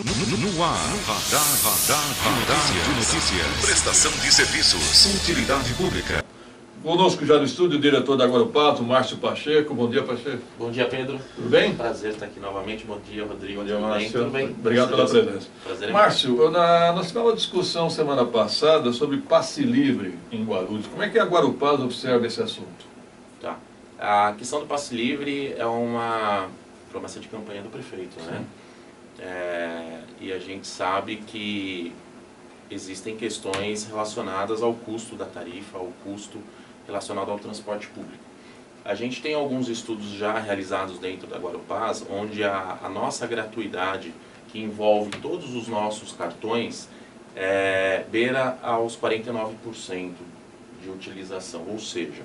No ar, radar de notícias. Prestação de serviços. Utilidade pública. Conosco já no estúdio o diretor da Guarupaz, o Márcio Pacheco. Bom dia, Pacheco. Bom dia, Pedro. Tudo bem? Prazer estar aqui novamente. Bom dia, Rodrigo. Bom dia, Márcio. Tudo bem? Obrigado pela presença. Prazer. Márcio, nós tivemos uma discussão semana passada sobre passe livre em Guarulhos. Como é que a Guarupaz observa esse assunto? Tá. A questão do passe livre é uma promessa de campanha do prefeito, né? E a gente sabe que existem questões relacionadas ao custo da tarifa, ao custo relacionado ao transporte público. A gente tem alguns estudos já realizados dentro da Guarupaz, onde a nossa gratuidade, que envolve todos os nossos cartões, beira aos 49% de utilização, ou seja,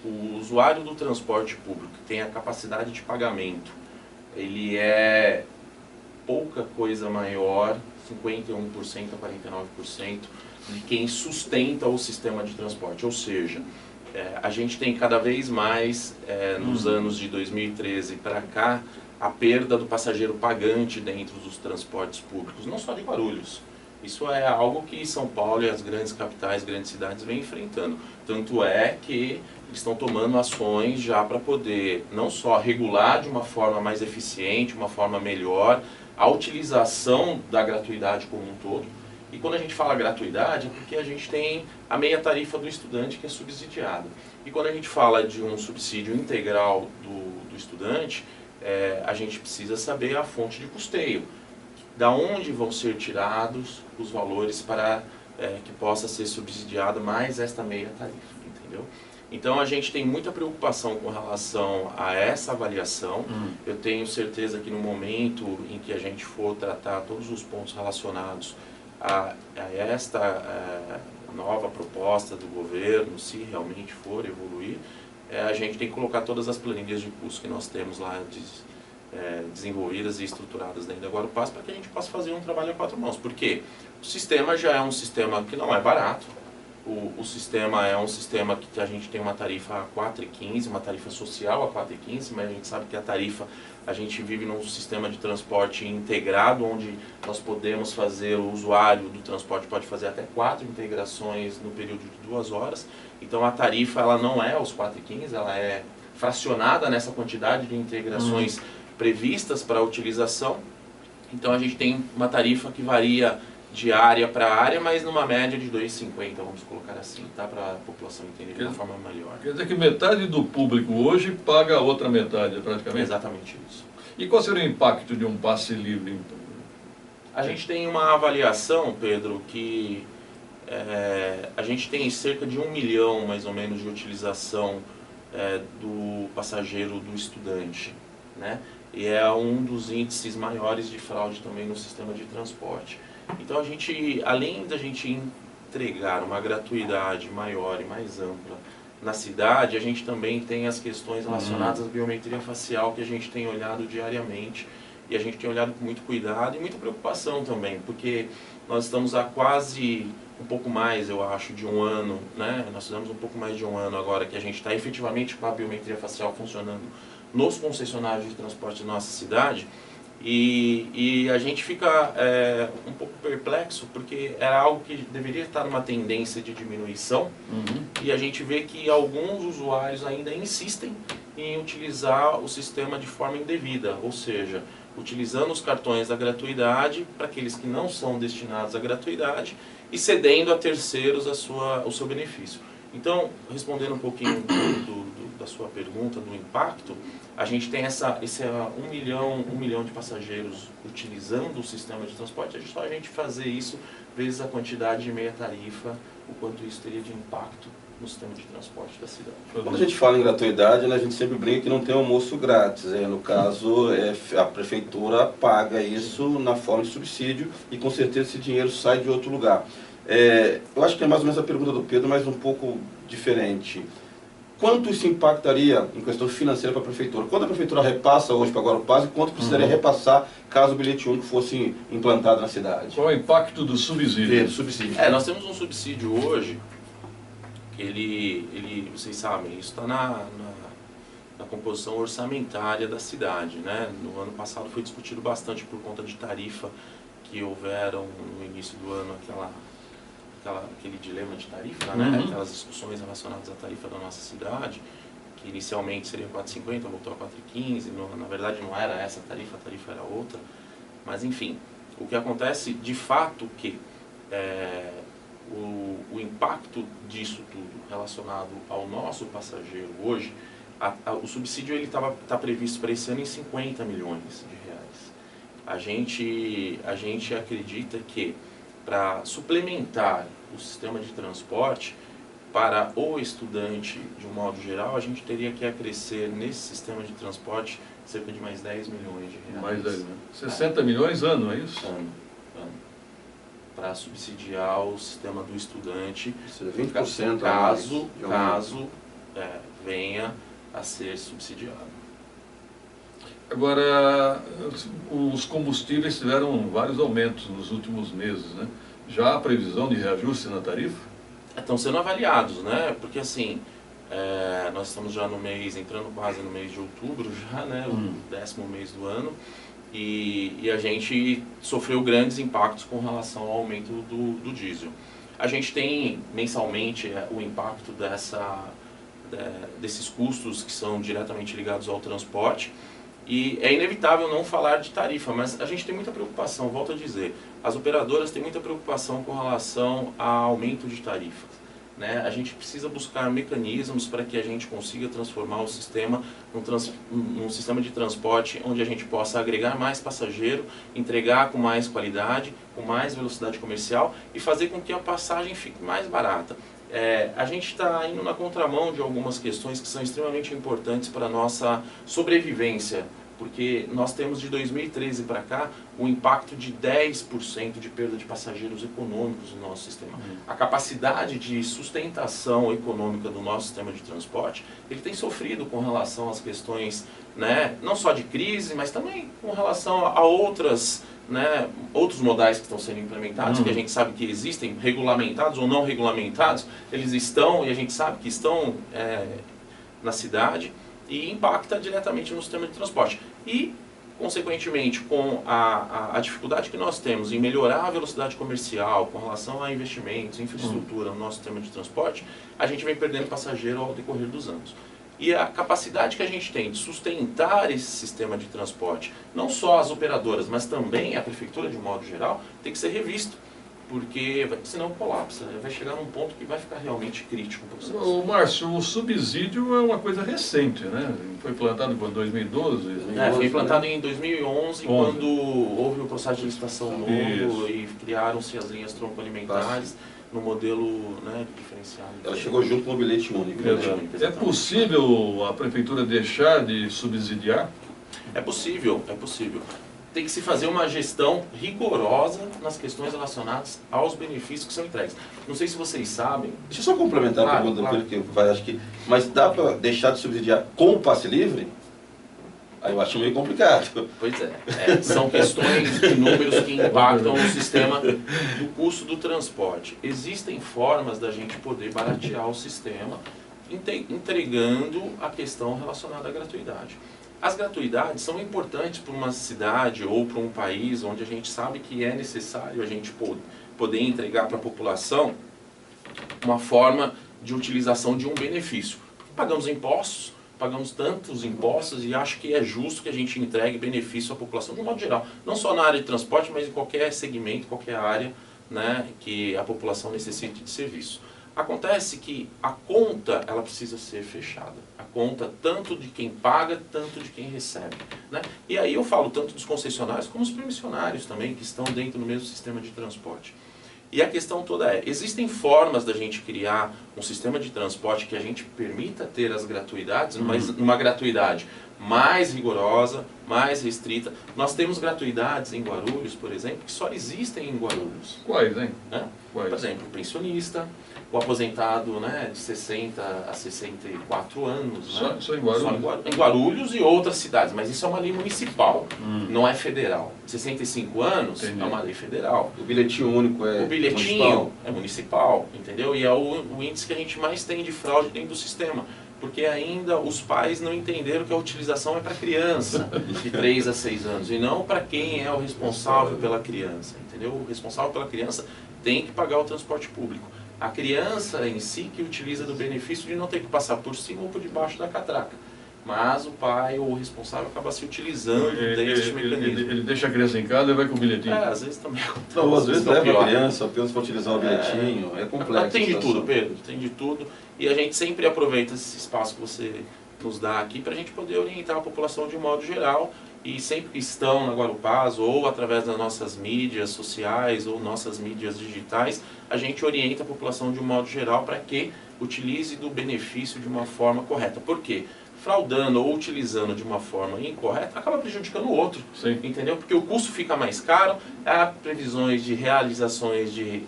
o usuário do transporte público que tem a capacidade de pagamento, ele é pouca coisa maior, 51% a 49%, de quem sustenta o sistema de transporte. Ou seja, a gente tem cada vez mais, nos anos de 2013 para cá, a perda do passageiro pagante dentro dos transportes públicos, não só de Guarulhos. Isso é algo que São Paulo e as grandes capitais, grandes cidades vêm enfrentando. Tanto é que eles estão tomando ações já para poder não só regular de uma forma mais eficiente, uma forma melhor, a utilização da gratuidade como um todo. E quando a gente fala gratuidade, é porque a gente tem a meia tarifa do estudante que é subsidiada. E quando a gente fala de um subsídio integral do estudante, a gente precisa saber a fonte de custeio. Da onde vão ser tirados os valores para que possa ser subsidiado mais esta meia tarifa, entendeu? Então a gente tem muita preocupação com relação a essa avaliação. Eu tenho certeza que no momento em que a gente for tratar todos os pontos relacionados a esta nova proposta do governo, se realmente for evoluir, a gente tem que colocar todas as planilhas de custo que nós temos lá desenvolvidas e estruturadas dentro da Guarupaz para que a gente possa fazer um trabalho a quatro mãos. Porque o sistema já é um sistema que não é barato. O sistema é um sistema que a gente tem uma tarifa a 4,15, uma tarifa social a 4,15, mas a gente sabe que a tarifa, a gente vive num sistema de transporte integrado, onde nós podemos fazer, o usuário do transporte pode fazer até 4 integrações no período de 2 horas. Então a tarifa ela não é aos 4,15, ela é fracionada nessa quantidade de integrações previstas para a utilização. Então a gente tem uma tarifa que varia de área para área, mas numa média de 2,50, vamos colocar assim, tá? Para a população entender de uma forma melhor. Quer dizer que metade do público hoje paga a outra metade, praticamente? Exatamente isso. E qual seria o impacto de um passe livre, então? A gente tem uma avaliação, Pedro, que a gente tem cerca de 1 milhão, mais ou menos, de utilização do passageiro do estudante, né? E é um dos índices maiores de fraude também no sistema de transporte. Então a gente, além da gente entregar uma gratuidade maior e mais ampla na cidade, a gente também tem as questões relacionadas à biometria facial que a gente tem olhado diariamente e a gente tem olhado com muito cuidado e muita preocupação também, porque nós estamos há quase um pouco mais, eu acho, de um ano, né? Nós fizemos um pouco mais de um ano agora que a gente está efetivamente com a biometria facial funcionando nos concessionários de transporte da nossa cidade. E a gente fica um pouco perplexo, porque era algo que deveria estar numa tendência de diminuição, e a gente vê que alguns usuários ainda insistem em utilizar o sistema de forma indevida, ou seja, utilizando os cartões da gratuidade para aqueles que não são destinados à gratuidade e cedendo a terceiros o seu benefício. Então, respondendo um pouquinho da sua pergunta, do impacto, a gente tem esse 1 milhão de passageiros utilizando o sistema de transporte. Só a gente fazer isso vezes a quantidade de meia tarifa, o quanto isso teria de impacto no sistema de transporte da cidade. Quando a gente fala em gratuidade, a gente sempre brinca que não tem almoço grátis. No caso, a prefeitura paga isso na forma de subsídio e com certeza esse dinheiro sai de outro lugar. Eu acho que é mais ou menos a pergunta do Pedro, mas um pouco diferente. Quanto isso impactaria em questão financeira para a prefeitura? Quanto a prefeitura repassa hoje para a Guarupaz e quanto precisaria repassar caso o bilhete único fosse implantado na cidade? Qual é o impacto do subsídio? Nós temos um subsídio hoje, que vocês sabem, isso está na da composição orçamentária da cidade, né? No ano passado foi discutido bastante por conta de tarifa que houveram no início do ano, aquele dilema de tarifa, né? Aquelas discussões relacionadas à tarifa da nossa cidade, que inicialmente seria 4,50, voltou a 4,15, na verdade não era essa a tarifa era outra, mas enfim, o que acontece de fato que o impacto disso tudo relacionado ao nosso passageiro hoje, o subsídio está previsto para esse ano em 50 milhões de reais. A gente acredita que para suplementar o sistema de transporte para o estudante de um modo geral, a gente teria que acrescer nesse sistema de transporte cerca de mais 10 milhões de reais. Mais 10, né? 60 milhões ano, é isso? Ano. Para subsidiar o sistema do estudante, 20% caso venha a ser subsidiado. Agora, os combustíveis tiveram vários aumentos nos últimos meses, né? Já há previsão de reajuste na tarifa? Estão sendo avaliados, né? Porque assim, nós estamos já entrando quase no mês de outubro já, né? O 10º mês do ano. E a gente sofreu grandes impactos com relação ao aumento do diesel. A gente tem mensalmente o impacto desses custos que são diretamente ligados ao transporte. E é inevitável não falar de tarifa, mas a gente tem muita preocupação, volto a dizer, as operadoras têm muita preocupação com relação ao aumento de tarifas, né? A gente precisa buscar mecanismos para que a gente consiga transformar o sistema num sistema de transporte onde a gente possa agregar mais passageiro, entregar com mais qualidade, com mais velocidade comercial e fazer com que a passagem fique mais barata. A gente está indo na contramão de algumas questões que são extremamente importantes para a nossa sobrevivência, porque nós temos de 2013 para cá um impacto de 10% de perda de passageiros econômicos no nosso sistema. A capacidade de sustentação econômica do nosso sistema de transporte, ele tem sofrido com relação às questões, né, não só de crise, mas também com relação a outros modais que estão sendo implementados, que a gente sabe que existem, regulamentados ou não regulamentados, eles estão, e a gente sabe que estão na cidade, e impacta diretamente no sistema de transporte. E, consequentemente, com a dificuldade que nós temos em melhorar a velocidade comercial com relação a investimentos, infraestrutura no nosso sistema de transporte, a gente vem perdendo passageiro ao decorrer dos anos. E a capacidade que a gente tem de sustentar esse sistema de transporte, não só as operadoras, mas também a prefeitura de um modo geral, tem que ser revisto, porque senão colapsa, vai chegar num ponto que vai ficar realmente crítico o processo. Ô, Márcio, o subsídio é uma coisa recente, né? Foi implantado em 2012? Foi implantado em 2011, quando houve o processo de licitação novo e criaram-se as linhas tronco-alimentares no modelo, né, diferenciado. Ela chegou junto com o bilhete único. É possível a prefeitura deixar de subsidiar? É possível, é possível. Tem que se fazer uma gestão rigorosa nas questões relacionadas aos benefícios que são entregues. Não sei se vocês sabem... Deixa eu só complementar a pergunta, porque mas dá para deixar de subsidiar com o passe livre? Aí eu acho meio complicado. Pois são questões de números que impactam o sistema do custo do transporte. Existem formas da gente poder baratear o sistema, entregando a questão relacionada à gratuidade. As gratuidades são importantes para uma cidade ou para um país onde a gente sabe que é necessário a gente poder entregar para a população uma forma de utilização de um benefício. Pagamos impostos, pagamos tantos impostos e acho que é justo que a gente entregue benefício à população de um modo geral. Não só na área de transporte, mas em qualquer segmento, qualquer área, né, que a população necessite de serviço. Acontece que a conta ela precisa ser fechada. A conta tanto de quem paga, tanto de quem recebe, né? E aí eu falo tanto dos concessionários como dos permissionários também, que estão dentro do mesmo sistema de transporte. E a questão toda existem formas da gente criar um sistema de transporte que a gente permita ter as gratuidades, mas uma gratuidade mais rigorosa, mais restrita. Nós temos gratuidades em Guarulhos, por exemplo, que só existem em Guarulhos. Quais, hein? Né? Quais? Por exemplo, o pensionista, o aposentado, né, de 60 a 64 anos. Só, né? só em Guarulhos? Só em Guarulhos e outras cidades, mas isso é uma lei municipal, não é federal. 65 anos é uma lei federal. O bilhetinho único é O bilhetinho é municipal, entendeu? E é o índice que a gente mais tem de fraude dentro do sistema. porque ainda os pais não entenderam que a utilização é para criança de 3 a 6 anos e não para quem é o responsável pela criança, entendeu? O responsável pela criança tem que pagar o transporte público. A criança em si que utiliza do benefício de não ter que passar por cima ou por debaixo da catraca. Mas o pai ou o responsável acaba se utilizando deste mecanismo. Ele deixa a criança em casa e vai com o bilhetinho. Às vezes também acontece. Não, às vezes leva a criança apenas para utilizar o bilhetinho, é complexo. Tem de tudo, Pedro, tem de tudo. E a gente sempre aproveita esse espaço que você nos dá aqui para a gente poder orientar a população de um modo geral. E sempre que estão na Guarupaz, ou através das nossas mídias sociais, ou nossas mídias digitais, a gente orienta a população de um modo geral para que utilize do benefício de uma forma correta. Por quê? Fraudando ou utilizando de uma forma incorreta, acaba prejudicando o outro, Sim. entendeu? Porque o custo fica mais caro, há previsões de realizações de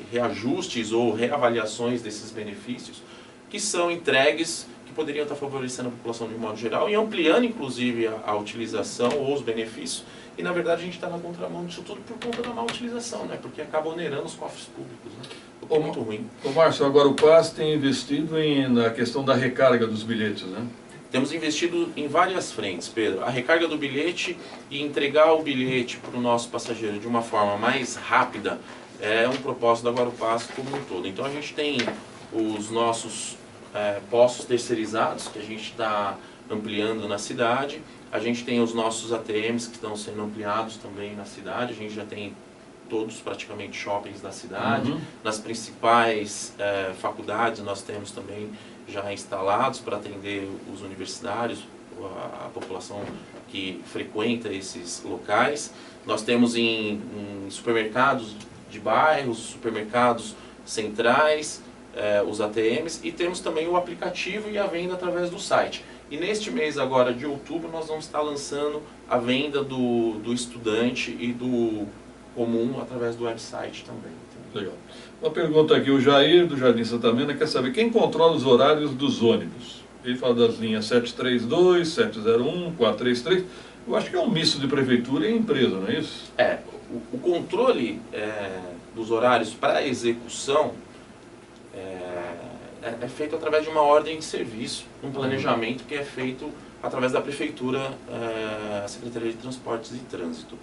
reajustes ou reavaliações desses benefícios que são entregues, que poderiam estar favorecendo a população de um modo geral e ampliando inclusive a utilização ou os benefícios. E na verdade a gente está na contramão disso tudo por conta da má utilização, né? Porque acaba onerando os cofres públicos, né? O que é muito ruim. Ô Márcio, agora o PAS tem investido na questão da recarga dos bilhetes, né? Temos investido em várias frentes, Pedro. A recarga do bilhete e entregar o bilhete para o nosso passageiro de uma forma mais rápida é um propósito da Guarupaz como um todo. Então a gente tem os nossos postos terceirizados que a gente está ampliando na cidade. A gente tem os nossos ATMs que estão sendo ampliados também na cidade. A gente já tem todos praticamente shoppings da cidade. Nas principais faculdades nós temos também já instalados para atender os universitários, a população que frequenta esses locais. Nós temos em supermercados de bairros, supermercados centrais, os ATMs, e temos também o aplicativo e a venda através do site. E neste mês agora de outubro nós vamos estar lançando a venda do estudante e do comum através do website também. Legal. Uma pergunta aqui, o Jair do Jardim Santa Mena quer saber quem controla os horários dos ônibus. Ele fala das linhas 732, 701, 433. Eu acho que é um misto de prefeitura e empresa, não é isso? O controle dos horários para execução é feito através de uma ordem de serviço, um planejamento que é feito através da prefeitura, a Secretaria de Transportes e Trânsito,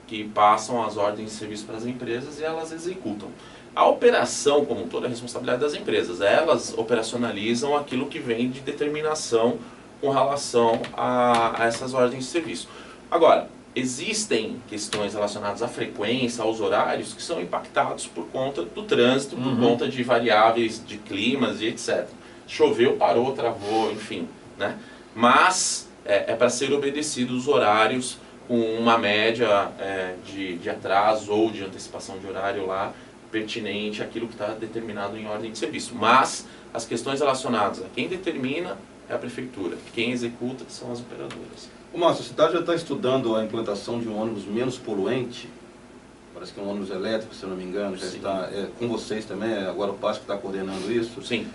que passam as ordens de serviço para as empresas e elas executam. A operação, como toda, é a responsabilidade das empresas. Elas operacionalizam aquilo que vem de determinação com relação a essas ordens de serviço. Agora, existem questões relacionadas à frequência, aos horários, que são impactados por conta do trânsito, por conta de variáveis de climas e etc. Choveu, parou, travou, enfim, né? Mas é para ser obedecidos os horários com uma média de atraso ou de antecipação de horário lá, pertinente àquilo que está determinado em ordem de serviço. Mas as questões relacionadas a quem determina é a prefeitura, quem executa são as operadoras. Márcio, a cidade já está estudando a implantação de um ônibus menos poluente, parece que é um ônibus elétrico, se eu não me engano, já está com vocês também, agora o PAS que está coordenando isso. Sim.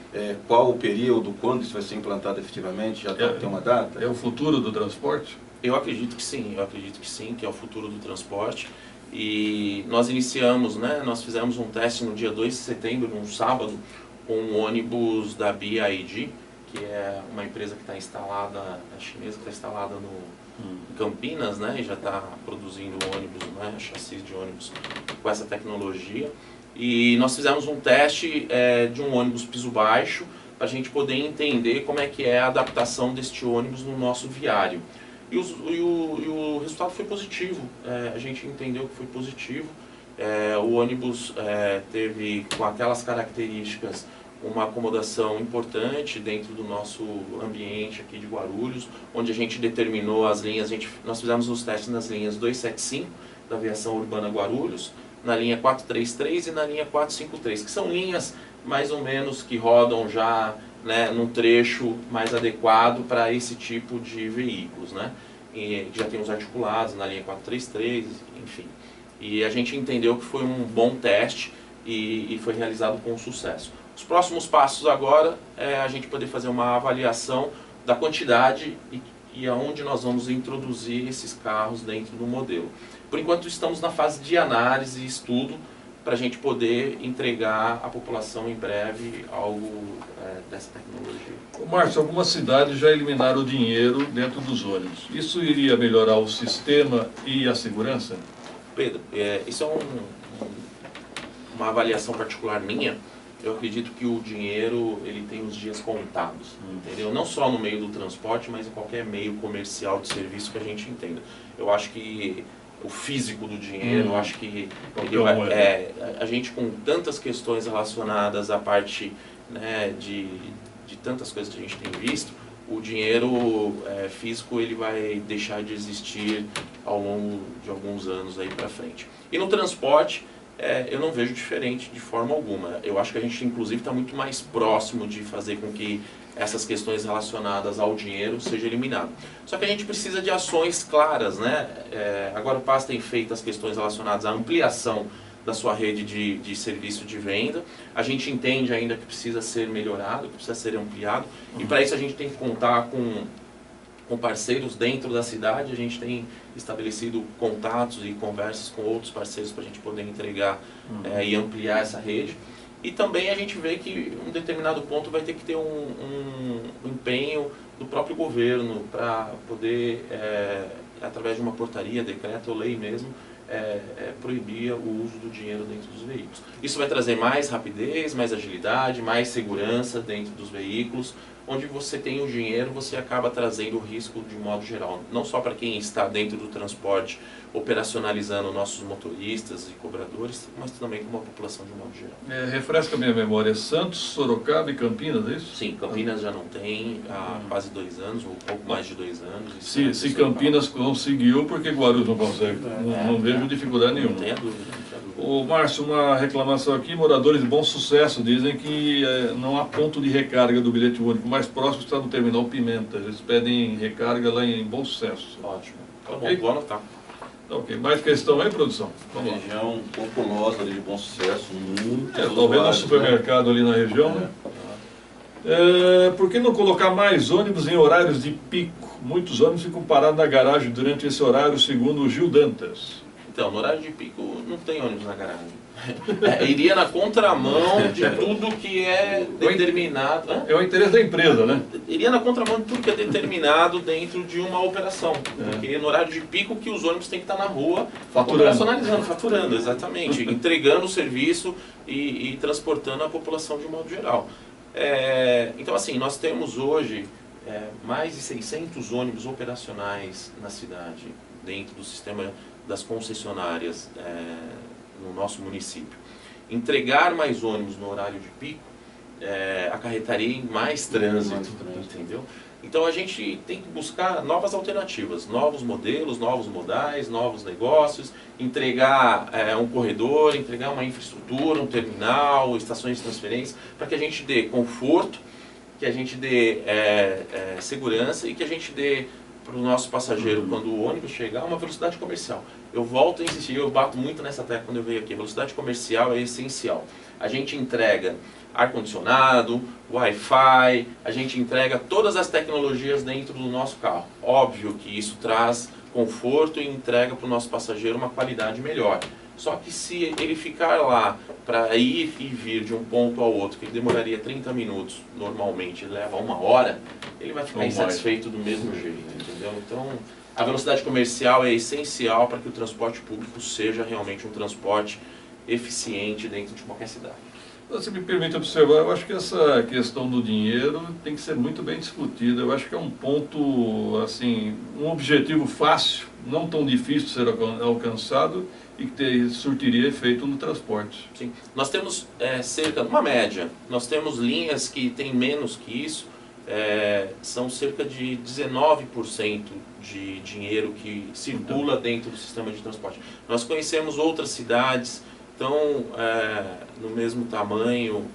Qual o período, quando isso vai ser implantado efetivamente, já tem uma data? É o futuro do transporte? Eu acredito que sim, que é o futuro do transporte. E nós iniciamos, né, nós fizemos um teste no dia 2 de setembro, num sábado, com um ônibus da BYD, que é uma empresa que está instalada, a chinesa que está instalada em Campinas, né, e já está produzindo ônibus, né, chassis de ônibus com essa tecnologia. E nós fizemos um teste de um ônibus piso baixo, para a gente poder entender como é que é a adaptação deste ônibus no nosso viário. E o resultado foi positivo, a gente entendeu que foi positivo. O ônibus teve, com aquelas características, uma acomodação importante dentro do nosso ambiente aqui de Guarulhos, onde a gente determinou as linhas, nós fizemos os testes nas linhas 275 da aviação urbana Guarulhos, na linha 433 e na linha 453, que são linhas mais ou menos que rodam já, né, num trecho mais adequado para esse tipo de veículos, né? E já tem os articulados na linha 433, enfim. E a gente entendeu que foi um bom teste e foi realizado com sucesso. Os próximos passos agora é a gente poder fazer uma avaliação da quantidade e aonde nós vamos introduzir esses carros dentro do modelo. Por enquanto estamos na fase de análise e estudo para a gente poder entregar à população em breve algo dessa tecnologia. Ô, Márcio, algumas cidades já eliminaram o dinheiro dentro dos ônibus. Isso iria melhorar o sistema e a segurança? Pedro, isso é uma avaliação particular minha. Eu acredito que o dinheiro ele tem os dias contados, entendeu? Não só no meio do transporte, mas em qualquer meio comercial de serviço que a gente entenda. Eu acho que o físico do dinheiro, eu acho que a gente com tantas questões relacionadas à parte, né, de tantas coisas que a gente tem visto, o dinheiro físico ele vai deixar de existir ao longo de alguns anos aí para frente. E no transporte, eu não vejo diferente de forma alguma. Eu acho que a gente, inclusive, está muito mais próximo de fazer com que essas questões relacionadas ao dinheiro sejam eliminadas. Só que a gente precisa de ações claras, né? Agora o PAS tem feito as questões relacionadas à ampliação da sua rede de serviço de venda. A gente entende ainda que precisa ser melhorado, que precisa ser ampliado. E para isso a gente tem que contar com parceiros dentro da cidade. A gente tem estabelecido contatos e conversas com outros parceiros para a gente poder entregar e ampliar essa rede. E também a gente vê que em um determinado ponto vai ter que ter um empenho do próprio governo para poder, através de uma portaria, decreto ou lei mesmo, proibir o uso do dinheiro dentro dos veículos. Isso vai trazer mais rapidez, mais agilidade, mais segurança dentro dos veículos. Onde você tem o dinheiro, você acaba trazendo o risco de um modo geral. Não só para quem está dentro do transporte, operacionalizando nossos motoristas e cobradores, mas também com a população de um modo geral. Refresca a minha memória, Santos, Sorocaba e Campinas, é isso? Sim, Campinas já não tem há quase 2 anos, ou pouco mais de 2 anos. Se Campinas conseguiu, por que Guarulhos não consegue? Não vejo dificuldade nenhuma. Não tem a dúvida, não tem a dúvida. Ô, Márcio, uma reclamação aqui, moradores de Bom Sucesso dizem que não há ponto de recarga do bilhete único, o mais próximo está no terminal Pimenta, eles pedem recarga lá em Bom Sucesso. Ótimo, tá Ok? bom, vou anotar. Ok, mais questão aí, produção? Vamos lá. Região populosa ali de Bom Sucesso, muito Talvez no usuários, supermercado ali na região, né? Por que não colocar mais ônibus em horários de pico? Muitos ônibus ficam parados na garagem durante esse horário, segundo o Gil Dantas. Então, no horário de pico não tem ônibus na garagem. Iria na contramão de tudo que é determinado. É o interesse da empresa, né? Iria na contramão de tudo que é determinado dentro de uma operação. Porque no horário de pico que os ônibus têm que estar na rua operacionalizando, faturando, exatamente. Entregando o serviço e transportando a população de um modo geral. Então, assim, nós temos hoje mais de 600 ônibus operacionais na cidade, dentro do sistema das concessionárias no nosso município. Entregar mais ônibus no horário de pico acarretaria em mais trânsito, entendeu? Então a gente tem que buscar novas alternativas, novos modelos, novos modais, novos negócios, entregar um corredor, entregar uma infraestrutura, um terminal, estações de transferência, para que a gente dê conforto, que a gente dê segurança e que a gente dê para o nosso passageiro, quando o ônibus chegar, uma velocidade comercial. Eu volto a insistir, eu bato muito nessa tecla quando eu venho aqui, a velocidade comercial é essencial. A gente entrega ar-condicionado, Wi-Fi, a gente entrega todas as tecnologias dentro do nosso carro. Óbvio que isso traz conforto e entrega para o nosso passageiro uma qualidade melhor. Só que se ele ficar lá para ir e vir de um ponto ao outro, que ele demoraria 30 minutos, normalmente leva 1 hora, ele vai ficar insatisfeito do mesmo jeito, entendeu? Então, a velocidade comercial é essencial para que o transporte público seja realmente um transporte eficiente dentro de qualquer cidade. Se me permite observar, eu acho que essa questão do dinheiro tem que ser muito bem discutida. Eu acho que é um ponto, assim, um objetivo fácil, não tão difícil de ser alcançado e que surtiria efeito no transporte. Sim. Nós temos cerca, numa média, nós temos linhas que têm menos que isso, são cerca de 19% de dinheiro que circula dentro do sistema de transporte. Nós conhecemos outras cidades, então, no mesmo tamanho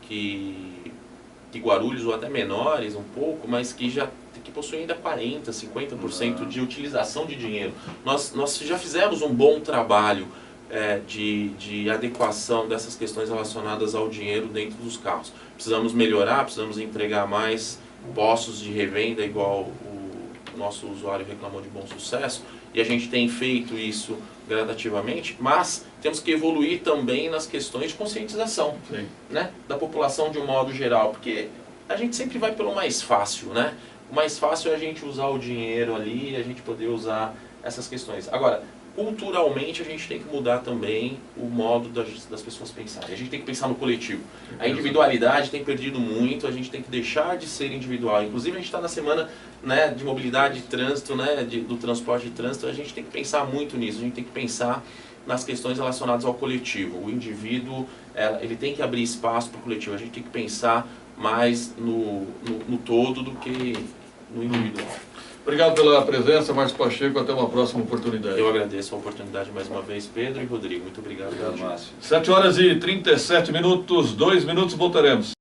que Guarulhos, ou até menores um pouco, mas que possuem ainda 40%, 50% de utilização de dinheiro. Nós já fizemos um bom trabalho de adequação dessas questões relacionadas ao dinheiro dentro dos carros. Precisamos melhorar, precisamos entregar mais postos de revenda, igual o nosso usuário reclamou de Bom Sucesso, e a gente tem feito isso gradativamente, mas temos que evoluir também nas questões de conscientização, Sim. né, da população de um modo geral, porque a gente sempre vai pelo mais fácil, né? O mais fácil é a gente usar o dinheiro ali, a gente poder usar essas questões. Agora, culturalmente a gente tem que mudar também o modo das pessoas pensarem. A gente tem que pensar no coletivo. A individualidade tem perdido muito, a gente tem que deixar de ser individual. Inclusive a gente está na semana, né, de mobilidade e trânsito, né, do transporte e trânsito, a gente tem que pensar muito nisso, a gente tem que pensar nas questões relacionadas ao coletivo. O indivíduo, ele tem que abrir espaço para o coletivo, a gente tem que pensar mais no todo do que no individual. Obrigado pela presença, Márcio Pacheco. Até uma próxima oportunidade. Eu agradeço a oportunidade mais uma vez, Pedro e Rodrigo. Muito obrigado. Obrigado, Márcio. 7h37, 2 minutos, voltaremos.